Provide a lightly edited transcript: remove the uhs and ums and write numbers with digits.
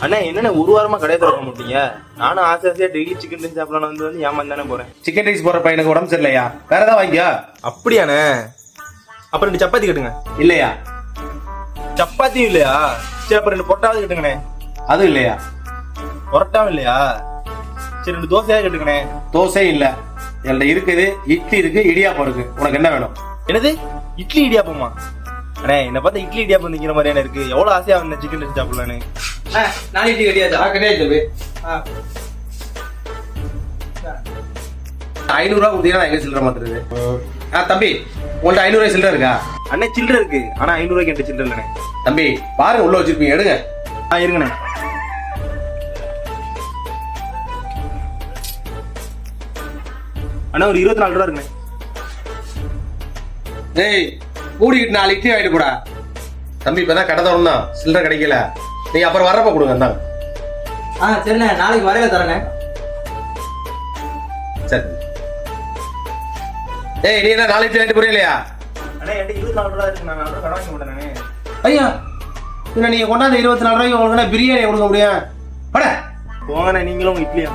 அண்ணா என்னண்ணே ஒரு வாரமா கடையை திறக்க மாட்டீங்க? நானும் ஆசையா டெய்லி சிக்கன் ரைஸ் சாப்பிடலாம் வந்து ஏமாந்து தானே போறேன். சிக்கன் ரைஸ் போற பையனுக்கு உடம்பு சரியில்லையா? வேற ஏதாவது வாங்கியா? அப்படியாண்ணே? அப்புறம் 2 சப்பாத்தி கட்டுங்க. இல்லையா? சப்பாத்தியும் இல்லையா? சரி அப்புறம் 2 பொட்டாவது கட்டுங்கண்ணே. அதுவும் இல்லையா? பொரட்டாவும் இல்லையா? சரி 2 தோசையா கட்டுங்கண்ணே. தோசை இல்ல, என்கிட்ட இருக்குது இட்லி இருக்கு, இடியாப்பம் இருக்கு. உனக்கு என்ன வேணும்? என்னது இட்லி இடியாப்பமா? அண்ணே என்ன பார்த்தா இட்லி இடியாப்பம் நிக்கிற மாதிரியான இருக்கு. எவ்வளவு ஆசையா வந்தேன் சிக்கன் ரைஸ் சாப்பிடலான்னு. 4 இட்லி கிடையாது. கிடையாது தம்பி. 500 ரூபா கொடுத்தீங்கன்னா எங்க சில்லற மாத்துறது? தம்பி உங்கள்ட்ட 500 ரூபாய் சில்லற இருக்கா? அண்ணே சில்லற இருக்கு, ஆனா 500 ரூபாய்க்கு என்கிட்ட சில்லற இல்லண்ணே. தம்பி பாருங்க, உள்ள வச்சிருப்பீங்க, எடுங்க. இருங்கண்ணே. அண்ணா ஒரு 24 ரூபா இருக்குண்ணே. டேய் மூடிக்கிட்டு 4 இட்லி ஆயிட்டு கூடா. தம்பி இப்பதான் கடை தரணும் தான், சில்லற கிடைக்கல. நீங்க அப்புறம் வர்றப்ப கொடுங்க. இந்தாங்க. சரிண்ணே, நாளைக்கு வரையில தரேண்ணே. சரி. டேய் நீ என்ன 4 இட்லி ஆயிட்டு புரியலையா? அண்ணா என்கிட்ட 24 ரூபா இருக்கு, நான் 4 ரூபா கடன் வாங்க மாட்டேனே. ஐயா என்ன நீங்க கொண்டாந்து 24 ரூபாய்க்கு உங்களுக்கு பிரியாணி கொடுக்க முடியும்? பட போங்கண்ணே நீங்களும் உங்க இட்லியா.